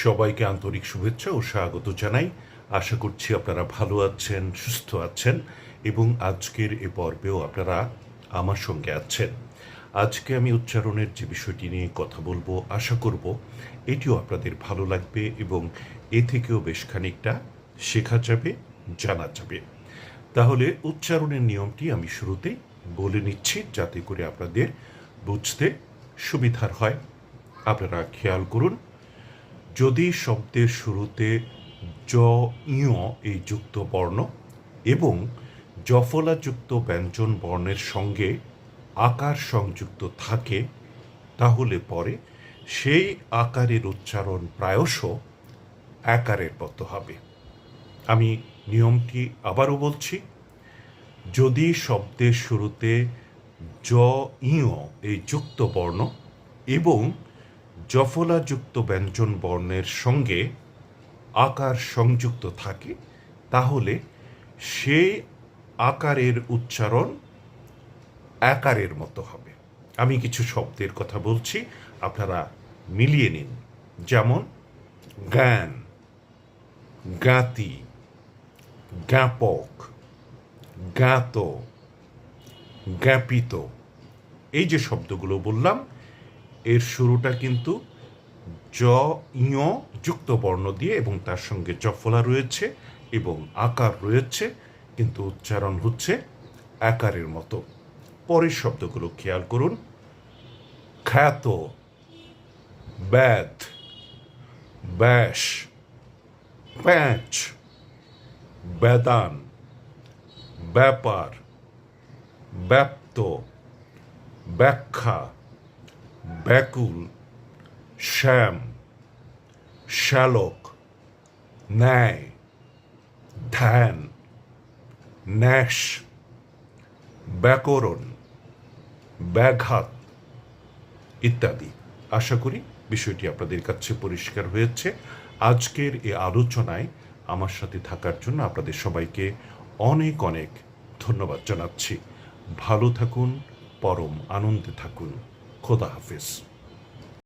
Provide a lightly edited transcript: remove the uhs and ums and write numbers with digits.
সবাইকে আন্তরিক শুভেচ্ছা ও স্বাগত জানাই। আশা করছি আপনারা ভালো আছেন, সুস্থ আছেন এবং আজকের এ পর্বেও আপনারা আমার সঙ্গে আছেন। আজকে আমি উচ্চারণের যে বিষয়টি নিয়ে কথা বলবো, আশা করব এটিও আপনাদের ভালো লাগবে এবং এ থেকেও বেশ খানিকটা শেখা যাবে, জানা যাবে। তাহলে উচ্চারণের নিয়মটি আমি শুরুতেই বলে নিচ্ছি, যাতে করে আপনাদের বুঝতে সুবিধার হয়। আপনারা খেয়াল করুন, যদি শব্দের শুরুতে জ ইয় এই যুক্ত বর্ণ এবং জফলাযুক্ত ব্যঞ্জন বর্ণের সঙ্গে আকার সংযুক্ত থাকে, তাহলে পরে সেই আকারের উচ্চারণ প্রায়শ আকারের মতো হবে। আমি নিয়মটি আবারও বলছি, যদি শব্দের শুরুতে জ ইয় এই যুক্ত বর্ণ এবং জফলাযুক্ত ব্যঞ্জন বর্ণের সঙ্গে আকার সংযুক্ত থাকে, তাহলে সেই আকারের উচ্চারণ আকারের মতো হবে। আমি কিছু শব্দের কথা বলছি, আপনারা মিলিয়ে নিন। যেমন জ্ঞান, জ্ঞাতি, জ্ঞাপক, জ্ঞাত, জ্ঞাপিত। এই যে শব্দগুলো বললাম, এর শুরুটা কিন্তু জ ইয় যুক্ত বর্ণ দিয়ে এবং তার সঙ্গে জফলা রয়েছে এবং আকার রয়েছে, কিন্তু উচ্চারণ হচ্ছে আকারের মতো। পরের শব্দগুলো খেয়াল করুন। খ্যাত, ব্যাধ, ব্যাস, প্যাঁচ, বেদান, ব্যাপার, ব্যাপ্ত, ব্যাখ্যা, ব্যাকুল, শ্যাম, শ্যালক, ন্যায়, ধ্যান, ন্যাস, ব্যাকরণ, ব্যাঘাত ইত্যাদি। আশা করি বিষয়টি আপনাদের কাছে পরিষ্কার হয়েছে। আজকের এই আলোচনায় আমার সাথে থাকার জন্য আপনাদের সবাইকে অনেক অনেক ধন্যবাদ জানাচ্ছি। ভালো থাকুন, পরম আনন্দে থাকুন। খোদা হাফেজ।